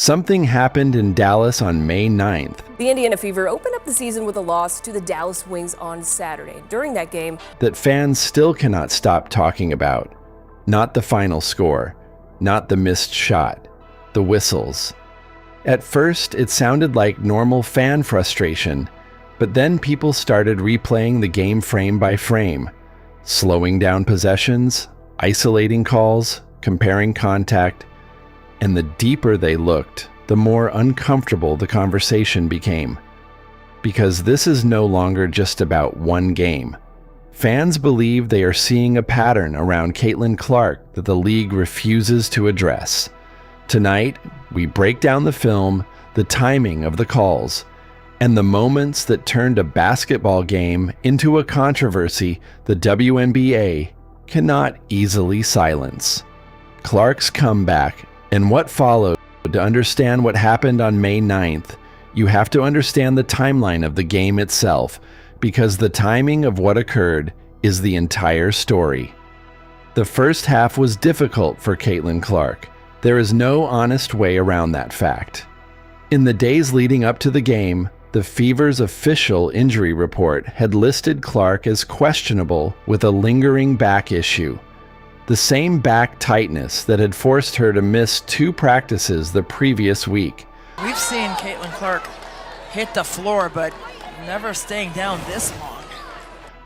Something happened in Dallas on May 9th. The Indiana Fever opened up the season with a loss to the Dallas Wings on Saturday. During that game, that fans still cannot stop talking about. Not the final score, not the missed shot, the whistles. At first, it sounded like normal fan frustration, but then people started replaying the game frame by frame, slowing down possessions, isolating calls, comparing contact, and the deeper they looked, the more uncomfortable the conversation became. Because this is no longer just about one game. Fans believe they are seeing a pattern around Caitlin Clark that the league refuses to address. Tonight, we break down the film, the timing of the calls, and the moments that turned a basketball game into a controversy the WNBA cannot easily silence. Clark's comeback and what followed. To understand what happened on May 9th, you have to understand the timeline of the game itself, because the timing of what occurred is the entire story. The first half was difficult for Caitlin Clark. There is no honest way around that fact. In the days leading up to the game, the Fever's official injury report had listed Clark as questionable with a lingering back issue. The same back tightness that had forced her to miss 2 practices the previous week. We've seen Caitlin Clark hit the floor, but never staying down this long.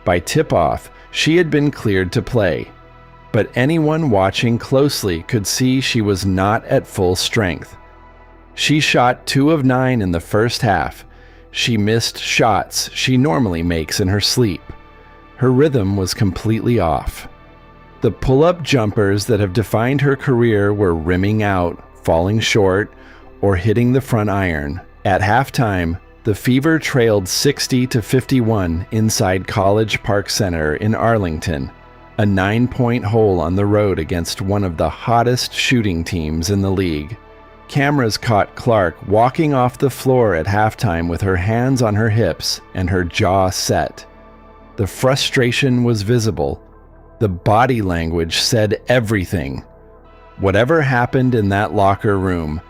By tip-off, she had been cleared to play, but anyone watching closely could see she was not at full strength. She shot 2 of 9 in the first half. She missed shots she normally makes in her sleep. Her rhythm was completely off. The pull-up jumpers that have defined her career were rimming out, falling short, or hitting the front iron. At halftime, the Fever trailed 60-51 inside College Park Center in Arlington, a 9-point hole on the road against one of the hottest shooting teams in the league. Cameras caught Clark walking off the floor at halftime with her hands on her hips and her jaw set. The frustration was visible. The body language said everything. Whatever happened in that locker room,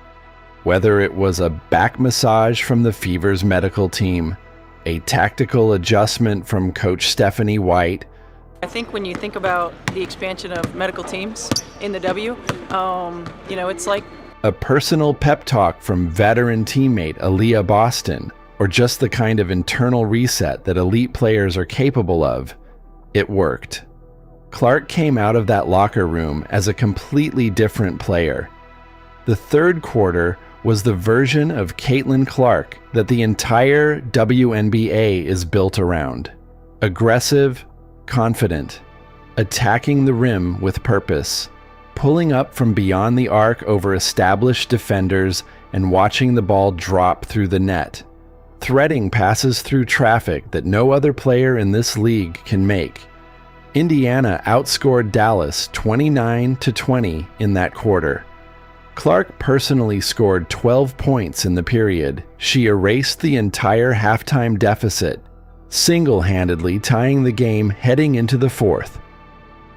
whether it was a back massage from the Fever's medical team, a tactical adjustment from Coach Stephanie White. I think when you think about the expansion of medical teams in the W, it's like a personal pep talk from veteran teammate Aaliyah Boston, or just the kind of internal reset that elite players are capable of. It worked. Clark came out of that locker room as a completely different player. The third quarter was the version of Caitlin Clark that the entire WNBA is built around. Aggressive, confident, attacking the rim with purpose, pulling up from beyond the arc over established defenders and watching the ball drop through the net, threading passes through traffic that no other player in this league can make. Indiana outscored Dallas 29-20 in that quarter. Clark personally scored 12 points in the period. She erased the entire halftime deficit, single-handedly tying the game heading into the fourth.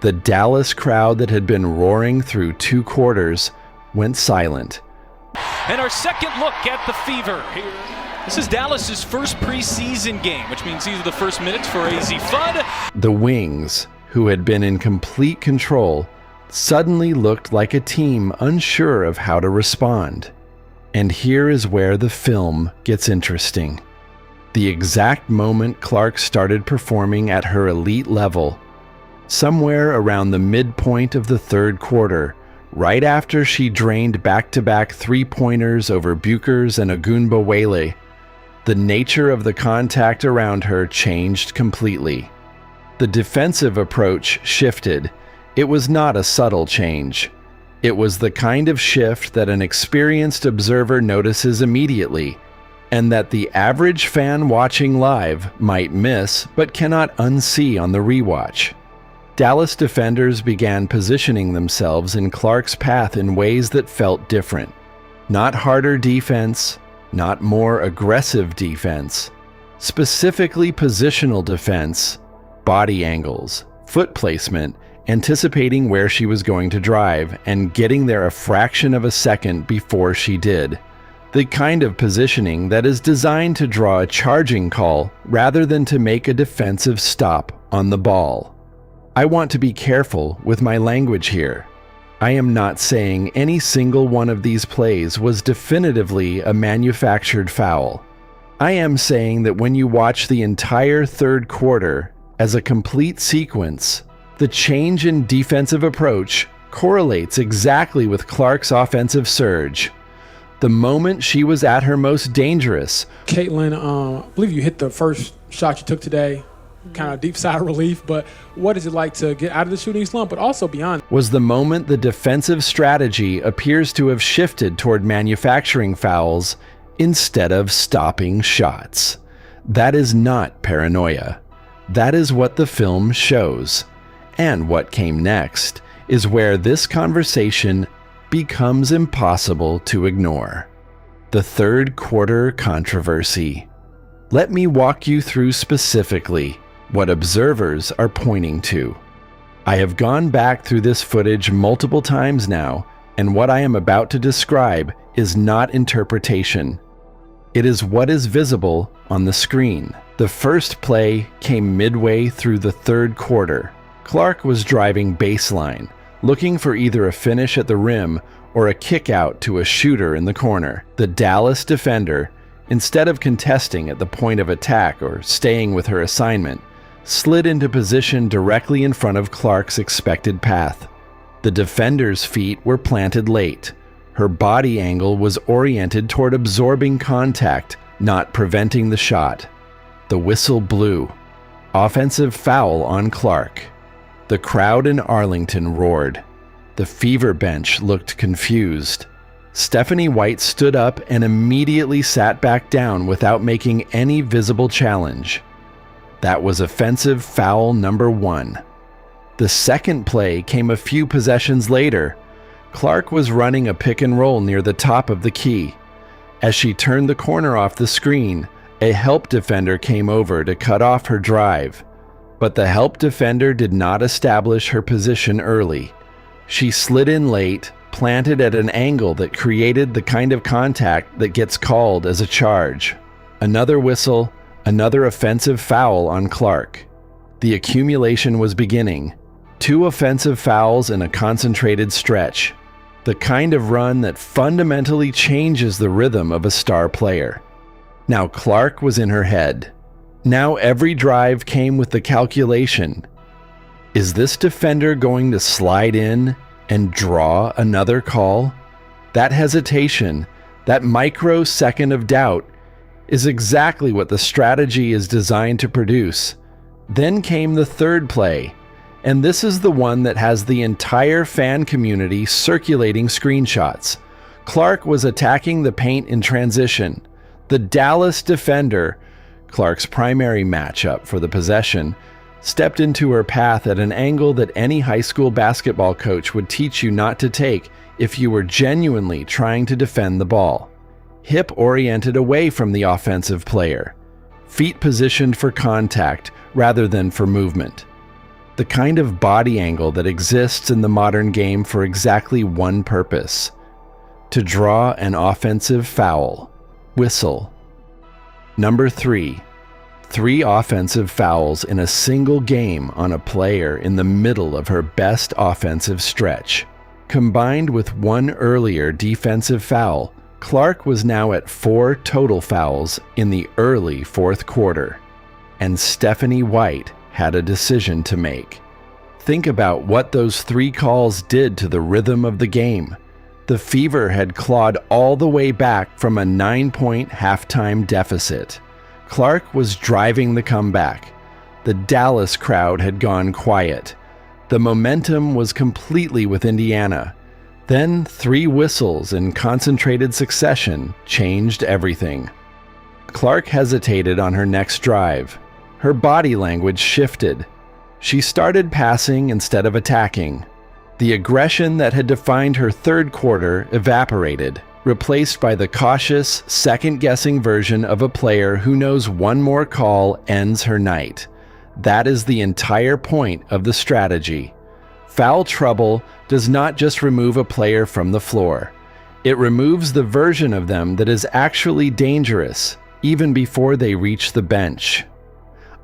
The Dallas crowd that had been roaring through 2 quarters went silent. And our second look at the Fever here. This is Dallas's first preseason game, which means these are the first minutes for AZ Fudd. The Wings, who had been in complete control, suddenly looked like a team unsure of how to respond. And here is where the film gets interesting. The exact moment Clark started performing at her elite level, somewhere around the midpoint of the third quarter, right after she drained back-to-back 3-pointers over Buchers and Ogunbowale, the nature of the contact around her changed completely. The defensive approach shifted. It was not a subtle change. It was the kind of shift that an experienced observer notices immediately, and that the average fan watching live might miss but cannot unsee on the rewatch. Dallas defenders began positioning themselves in Clark's path in ways that felt different. Not harder defense, not more aggressive defense, specifically positional defense, body angles, foot placement, anticipating where she was going to drive and getting there a fraction of a second before she did. The kind of positioning that is designed to draw a charging call rather than to make a defensive stop on the ball. I want to be careful with my language here. I am not saying any single one of these plays was definitively a manufactured foul. I am saying that when you watch the entire third quarter as a complete sequence, the change in defensive approach correlates exactly with Clark's offensive surge. The moment she was at her most dangerous. Caitlin, I believe you hit the first shot you took today, kind of deep sigh of relief, but what is it like to get out of the shooting slump, but also beyond? Was the moment the defensive strategy appears to have shifted toward manufacturing fouls instead of stopping shots. That is not paranoia. That is what the film shows. And what came next is where this conversation becomes impossible to ignore. The third quarter controversy. Let me walk you through specifically what observers are pointing to. I have gone back through this footage multiple times now, and what I am about to describe is not interpretation. It is what is visible on the screen. The first play came midway through the third quarter. Clark was driving baseline, looking for either a finish at the rim or a kick out to a shooter in the corner. The Dallas defender, instead of contesting at the point of attack or staying with her assignment, slid into position directly in front of Clark's expected path. The defender's feet were planted late. Her body angle was oriented toward absorbing contact, not preventing the shot. The whistle blew. Offensive foul on Clark. The crowd in Arlington roared. The Fever bench looked confused. Stephanie White stood up and immediately sat back down without making any visible challenge. That was offensive foul number 1. The second play came a few possessions later. Clark was running a pick and roll near the top of the key. As she turned the corner off the screen, a help defender came over to cut off her drive. But the help defender did not establish her position early. She slid in late, planted at an angle that created the kind of contact that gets called as a charge. Another whistle, another offensive foul on Clark. The accumulation was beginning. 2 offensive fouls in a concentrated stretch. The kind of run that fundamentally changes the rhythm of a star player. Now Clark was in her head. Now every drive came with the calculation. Is this defender going to slide in and draw another call? That hesitation, that microsecond of doubt, is exactly what the strategy is designed to produce. Then came the third play, and this is the one that has the entire fan community circulating screenshots. Clark was attacking the paint in transition. The Dallas defender, Clark's primary matchup for the possession, stepped into her path at an angle that any high school basketball coach would teach you not to take if you were genuinely trying to defend the ball. Hip oriented away from the offensive player. Feet positioned for contact rather than for movement. The kind of body angle that exists in the modern game for exactly one purpose: to draw an offensive foul. Whistle. Number 3. 3 offensive fouls in a single game on a player in the middle of her best offensive stretch. Combined with 1 earlier defensive foul, Clark was now at 4 total fouls in the early fourth quarter. And Stephanie White had a decision to make. Think about what those 3 calls did to the rhythm of the game. The Fever had clawed all the way back from a 9-point halftime deficit. Clark was driving the comeback. The Dallas crowd had gone quiet. The momentum was completely with Indiana. Then 3 whistles in concentrated succession changed everything. Clark hesitated on her next drive. Her body language shifted. She started passing instead of attacking. The aggression that had defined her third quarter evaporated, replaced by the cautious, second-guessing version of a player who knows one more call ends her night. That is the entire point of the strategy. Foul trouble does not just remove a player from the floor. It removes the version of them that is actually dangerous, even before they reach the bench.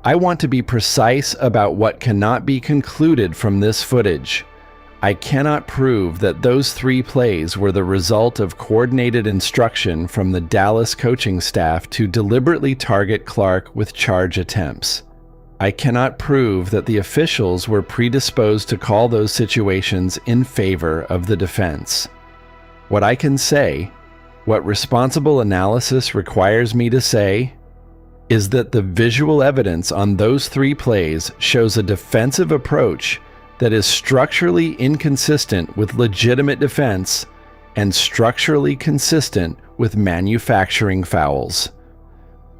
I want to be precise about what cannot be concluded from this footage. I cannot prove that those 3 plays were the result of coordinated instruction from the Dallas coaching staff to deliberately target Clark with charge attempts. I cannot prove that the officials were predisposed to call those situations in favor of the defense. What I can say, what responsible analysis requires me to say, is that the visual evidence on those 3 plays shows a defensive approach that is structurally inconsistent with legitimate defense and structurally consistent with manufacturing fouls.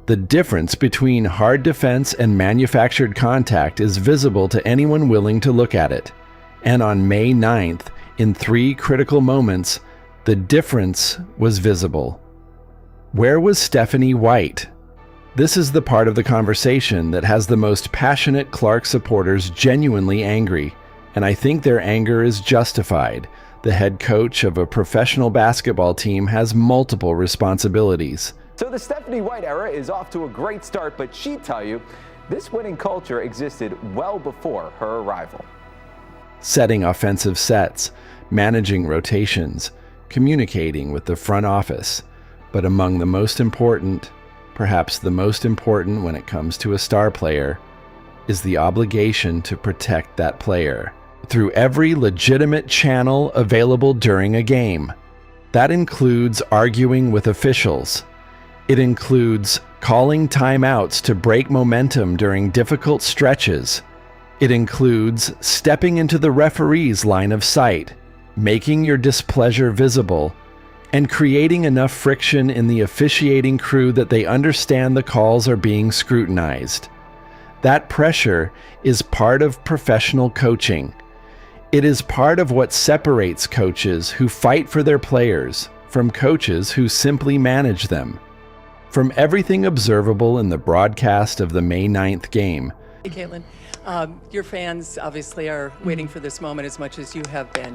The difference between hard defense and manufactured contact is visible to anyone willing to look at it. And on May 9th, in 3 critical moments, the difference was visible. Where was Stephanie White? This is the part of the conversation that has the most passionate Clark supporters genuinely angry, and I think their anger is justified. The head coach of a professional basketball team has multiple responsibilities. So the Stephanie White era is off to a great start, but she'd tell you this winning culture existed well before her arrival. Setting offensive sets, managing rotations, communicating with the front office, but among the most important, perhaps the most important when it comes to a star player, is the obligation to protect that player through every legitimate channel available during a game. That includes arguing with officials. It includes calling timeouts to break momentum during difficult stretches. It includes stepping into the referee's line of sight, making your displeasure visible, and creating enough friction in the officiating crew that they understand the calls are being scrutinized. That pressure is part of professional coaching. It is part of what separates coaches who fight for their players from coaches who simply manage them. From everything observable in the broadcast of the May 9th game. Hey, Caitlin, your fans obviously are waiting for this moment as much as you have been.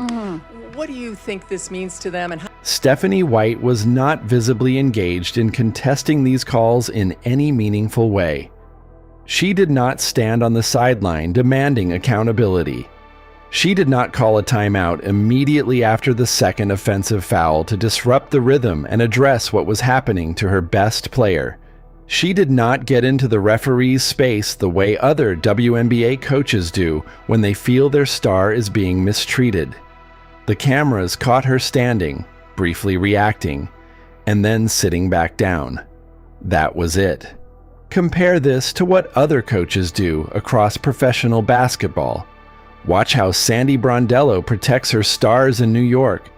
What do you think this means to them? And Stephanie White was not visibly engaged in contesting these calls in any meaningful way. She did not stand on the sideline demanding accountability. She did not call a timeout immediately after the second offensive foul to disrupt the rhythm and address what was happening to her best player. She did not get into the referee's space the way other WNBA coaches do when they feel their star is being mistreated. The cameras caught her standing, briefly reacting, and then sitting back down. That was it. Compare this to what other coaches do across professional basketball. Watch how Sandy Brondello protects her stars in New York.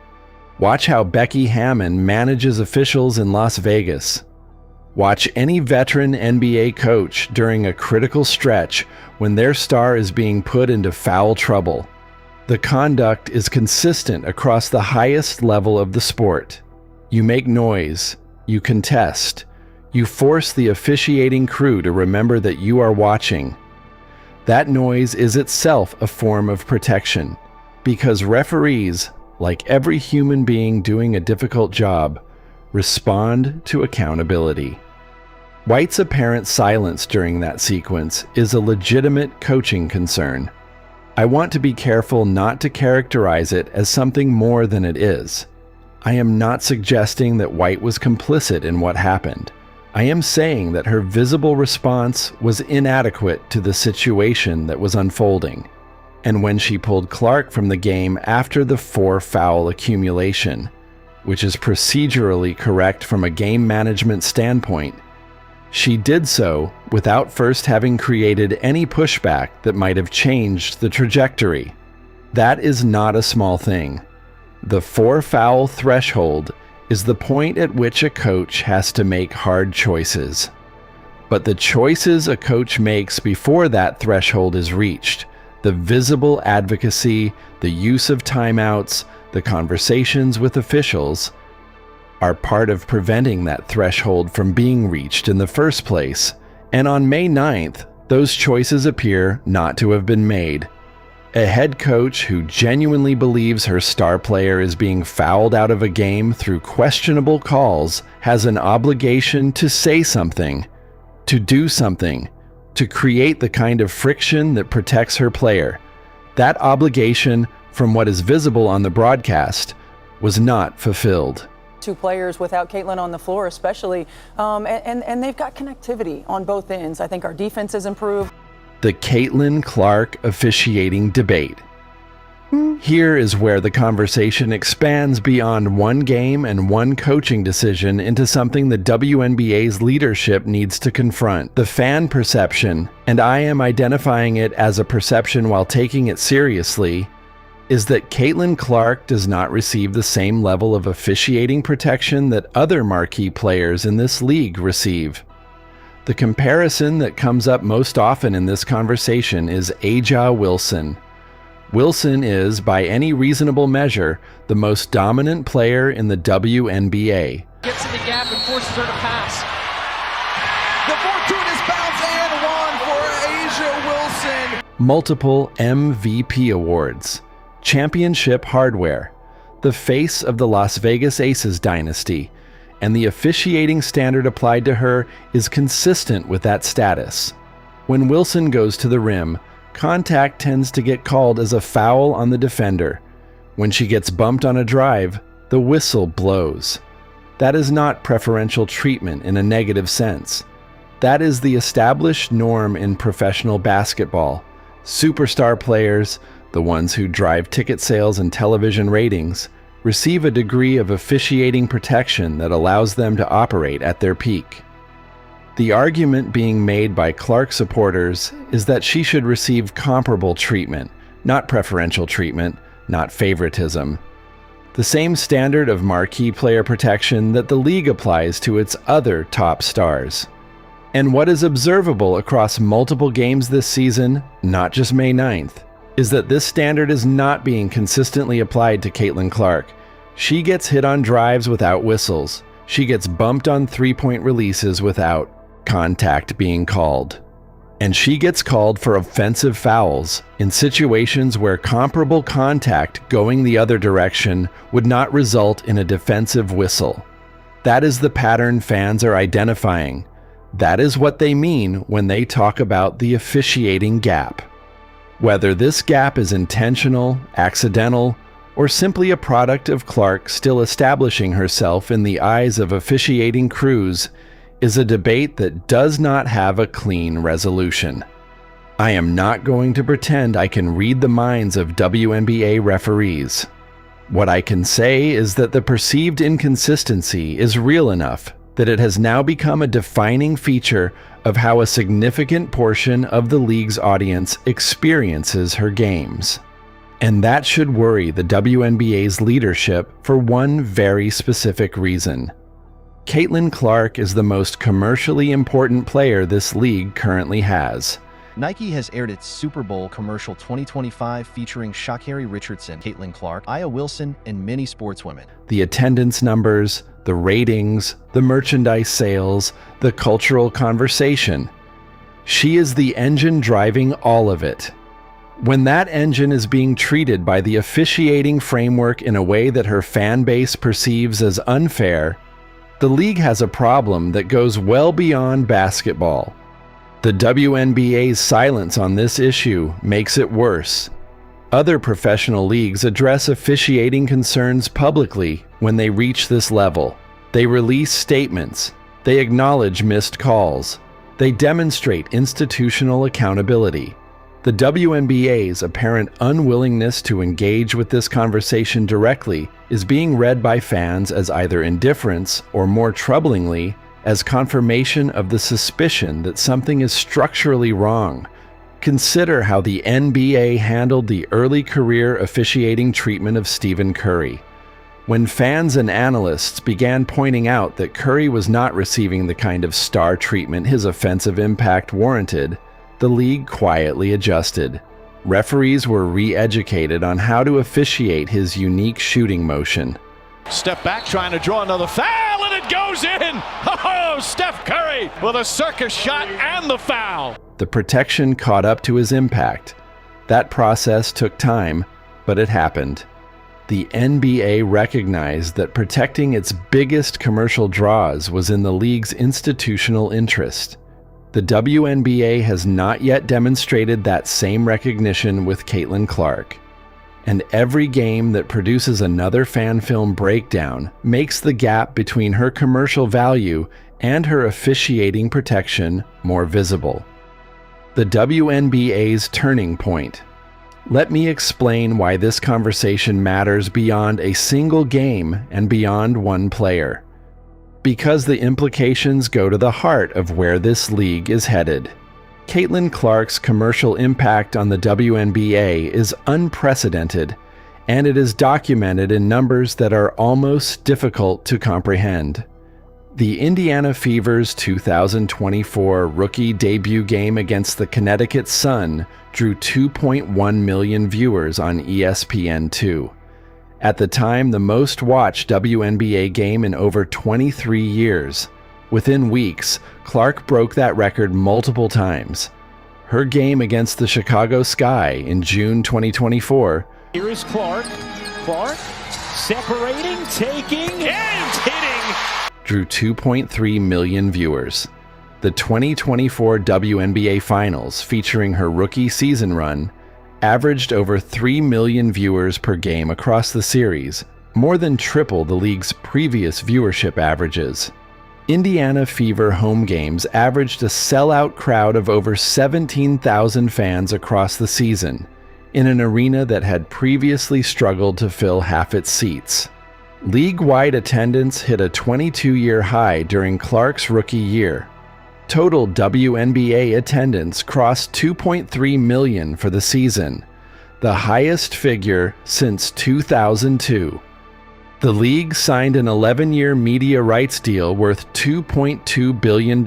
Watch how Becky Hammon manages officials in Las Vegas. Watch any veteran NBA coach during a critical stretch when their star is being put into foul trouble. The conduct is consistent across the highest level of the sport. You make noise, you contest, you force the officiating crew to remember that you are watching. That noise is itself a form of protection, because referees, like every human being doing a difficult job, respond to accountability. White's apparent silence during that sequence is a legitimate coaching concern. I want to be careful not to characterize it as something more than it is. I am not suggesting that White was complicit in what happened. I am saying that her visible response was inadequate to the situation that was unfolding. And when she pulled Clark from the game after the 4-foul accumulation, which is procedurally correct from a game management standpoint, she did so without first having created any pushback that might have changed the trajectory. That is not a small thing. The 4-foul threshold is the point at which a coach has to make hard choices. But the choices a coach makes before that threshold is reached, the visible advocacy, the use of timeouts, the conversations with officials, are part of preventing that threshold from being reached in the first place. And on May 9th, those choices appear not to have been made. A head coach who genuinely believes her star player is being fouled out of a game through questionable calls has an obligation to say something, to do something, to create the kind of friction that protects her player. That obligation, from what is visible on the broadcast, was not fulfilled. Two players without Caitlin on the floor especially, and they've got connectivity on both ends. I think our defense has improved. The Caitlin Clark officiating debate. Here is where the conversation expands beyond one game and one coaching decision into something the WNBA's leadership needs to confront. The fan perception, and I am identifying it as a perception while taking it seriously, is that Caitlin Clark does not receive the same level of officiating protection that other marquee players in this league receive. The comparison that comes up most often in this conversation is A'ja Wilson. Wilson is, by any reasonable measure, the most dominant player in the WNBA. Gets in the gap and forces her to pass. The fortuitous bounce and one for A'ja Wilson. Multiple MVP awards. Championship hardware. The face of the Las Vegas Aces dynasty. And the officiating standard applied to her is consistent with that status. When Wilson goes to the rim, contact tends to get called as a foul on the defender. When she gets bumped on a drive, the whistle blows. That is not preferential treatment in a negative sense. That is the established norm in professional basketball. Superstar players, the ones who drive ticket sales and television ratings, receive a degree of officiating protection that allows them to operate at their peak. The argument being made by Clark supporters is that she should receive comparable treatment, not preferential treatment, not favoritism. The same standard of marquee player protection that the league applies to its other top stars. And what is observable across multiple games this season, not just May 9th, is that this standard is not being consistently applied to Caitlin Clark. She gets hit on drives without whistles. She gets bumped on three-point releases without contact being called. And she gets called for offensive fouls in situations where comparable contact going the other direction would not result in a defensive whistle. That is the pattern fans are identifying. That is what they mean when they talk about the officiating gap. Whether this gap is intentional, accidental, or simply a product of Clark still establishing herself in the eyes of officiating crews is a debate that does not have a clean resolution. I am not going to pretend I can read the minds of WNBA referees. What I can say is that the perceived inconsistency is real enough that it has now become a defining feature of how a significant portion of the league's audience experiences her games. And that should worry the WNBA's leadership for one very specific reason. Caitlin Clark is the most commercially important player this league currently has. Nike has aired its Super Bowl commercial 2025 featuring Sha'Carri Richardson, Caitlin Clark, A'ja Wilson, and many sportswomen. The attendance numbers, the ratings, the merchandise sales, the cultural conversation. She is the engine driving all of it. When that engine is being treated by the officiating framework in a way that her fan base perceives as unfair, the league has a problem that goes well beyond basketball. The WNBA's silence on this issue makes it worse. Other professional leagues address officiating concerns publicly when they reach this level. They release statements. They acknowledge missed calls. They demonstrate institutional accountability. The WNBA's apparent unwillingness to engage with this conversation directly is being read by fans as either indifference or, more troublingly, as confirmation of the suspicion that something is structurally wrong. Consider how the NBA handled the early career officiating treatment of Stephen Curry. When fans and analysts began pointing out that Curry was not receiving the kind of star treatment his offensive impact warranted, the league quietly adjusted. Referees were re-educated on how to officiate his unique shooting motion. Step back, trying to draw another foul, and it goes in! Oh, Steph Curry with a circus shot and the foul! The protection caught up to his impact. That process took time, but it happened. The NBA recognized that protecting its biggest commercial draws was in the league's institutional interest. The WNBA has not yet demonstrated that same recognition with Caitlin Clark. And every game that produces another fan film breakdown makes the gap between her commercial value and her officiating protection more visible. The WNBA's turning point. Let me explain why this conversation matters beyond a single game and beyond one player. Because the implications go to the heart of where this league is headed. Caitlin Clark's commercial impact on the WNBA is unprecedented, and it is documented in numbers that are almost difficult to comprehend. The Indiana Fever's 2024 rookie debut game against the Connecticut Sun drew 2.1 million viewers on ESPN2. At the time, the most watched WNBA game in over 23 years. Within weeks, Clark broke that record multiple times. Her game against the Chicago Sky in June 2024. Here is Clark. Clark separating, taking, and hitting. Drew 2.3 million viewers. The 2024 WNBA Finals, featuring her rookie season run, averaged over 3 million viewers per game across the series, more than triple the league's previous viewership averages. Indiana Fever home games averaged a sellout crowd of over 17,000 fans across the season, in an arena that had previously struggled to fill half its seats. League-wide attendance hit a 22-year high during Clark's rookie year. Total WNBA attendance crossed 2.3 million for the season, the highest figure since 2002. The league signed an 11-year media rights deal worth $2.2 billion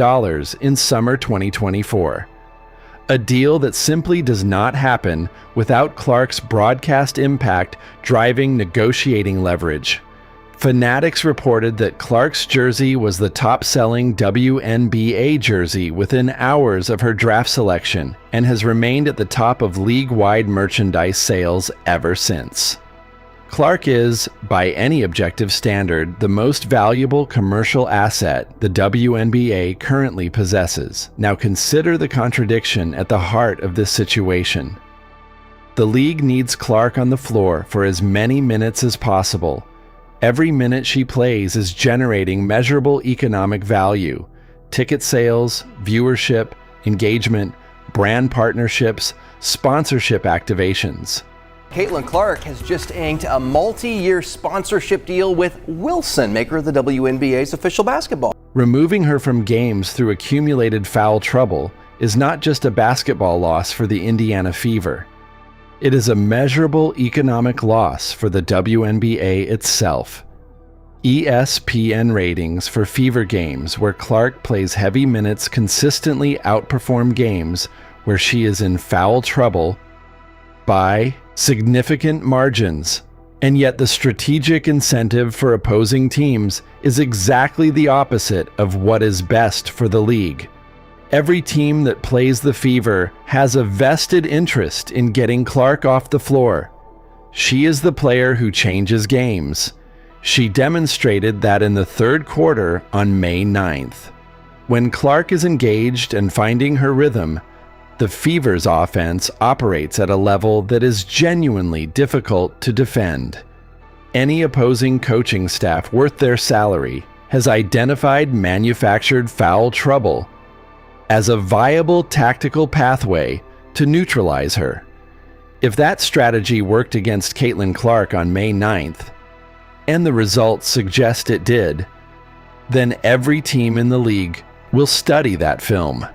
in summer 2024. A deal that simply does not happen without Clark's broadcast impact driving negotiating leverage. Fanatics reported that Clark's jersey was the top-selling WNBA jersey within hours of her draft selection and has remained at the top of league-wide merchandise sales ever since. Clark is, by any objective standard, the most valuable commercial asset the WNBA currently possesses. Now consider the contradiction at the heart of this situation. The league needs Clark on the floor for as many minutes as possible. Every minute she plays is generating measurable economic value: ticket sales, viewership, engagement, brand partnerships, sponsorship activations. Caitlin Clark has just inked a multi-year sponsorship deal with Wilson, maker of the WNBA's official basketball. Removing her from games through accumulated foul trouble is not just a basketball loss for the Indiana Fever. It is a measurable economic loss for the WNBA itself. ESPN ratings for Fever games where Clark plays heavy minutes consistently outperform games where she is in foul trouble by significant margins. And yet the strategic incentive for opposing teams is exactly the opposite of what is best for the league. Every team that plays the Fever has a vested interest in getting Clark off the floor. She is the player who changes games. She demonstrated that in the third quarter on May 9th. When Clark is engaged and finding her rhythm, the Fever's offense operates at a level that is genuinely difficult to defend. Any opposing coaching staff worth their salary has identified manufactured foul trouble as a viable tactical pathway to neutralize her. If that strategy worked against Caitlin Clark on May 9th, and the results suggest it did, then every team in the league will study that film.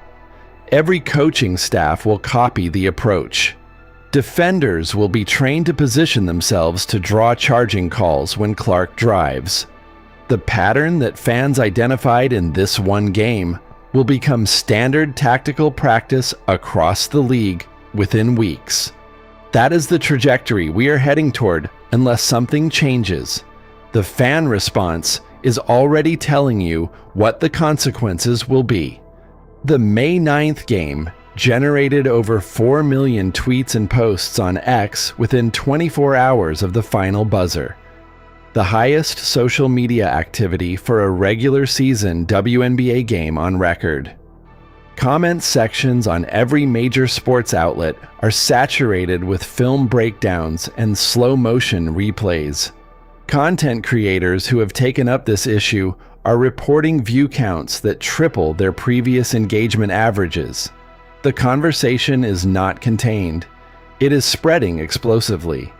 Every coaching staff will copy the approach. Defenders will be trained to position themselves to draw charging calls when Clark drives. The pattern that fans identified in this one game will become standard tactical practice across the league within weeks. That is the trajectory we are heading toward unless something changes. The fan response is already telling you what the consequences will be. The May 9th game generated over 4 million tweets and posts on X within 24 hours of the final buzzer, the highest social media activity for a regular season WNBA game on record. Comment sections on every major sports outlet are saturated with film breakdowns and slow-motion replays. Content creators who have taken up this issue are reporting view counts that triple their previous engagement averages. The conversation is not contained. It is spreading explosively.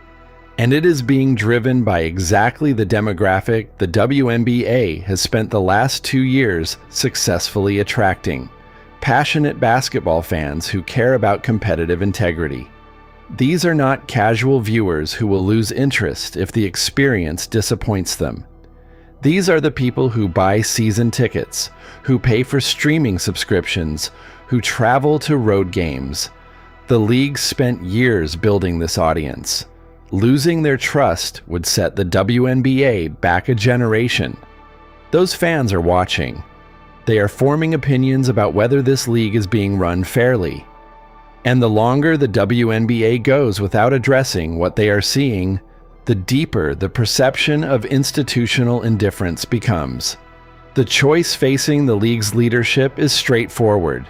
And it is being driven by exactly the demographic the WNBA has spent the last 2 years successfully attracting: passionate basketball fans who care about competitive integrity. These are not casual viewers who will lose interest if the experience disappoints them. These are the people who buy season tickets, who pay for streaming subscriptions, who travel to road games. The league spent years building this audience. Losing their trust would set the WNBA back a generation. Those fans are watching. They are forming opinions about whether this league is being run fairly. And the longer the WNBA goes without addressing what they are seeing, the deeper the perception of institutional indifference becomes. The choice facing the league's leadership is straightforward: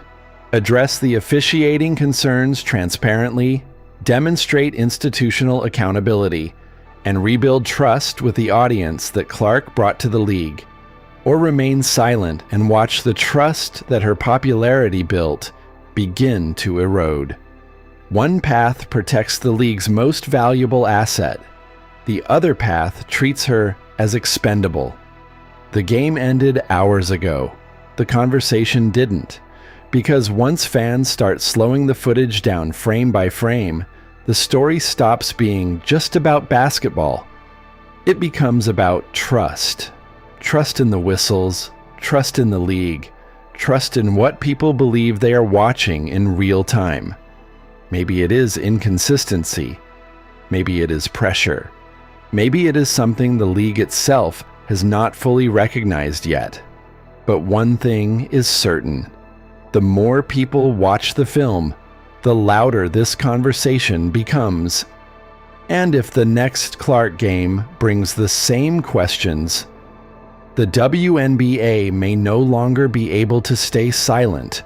address the officiating concerns transparently, demonstrate institutional accountability, and rebuild trust with the audience that Clark brought to the league, or remain silent and watch the trust that her popularity built begin to erode. One path protects the league's most valuable asset. The other path treats her as expendable. The game ended hours ago. The conversation didn't. Because once fans start slowing the footage down frame by frame, the story stops being just about basketball. It becomes about trust. Trust in the whistles, trust in the league, trust in what people believe they are watching in real time. Maybe it is inconsistency. Maybe it is pressure. Maybe it is something the league itself has not fully recognized yet. But one thing is certain: the more people watch the film, the louder this conversation becomes. And if the next Clark game brings the same questions, the WNBA may no longer be able to stay silent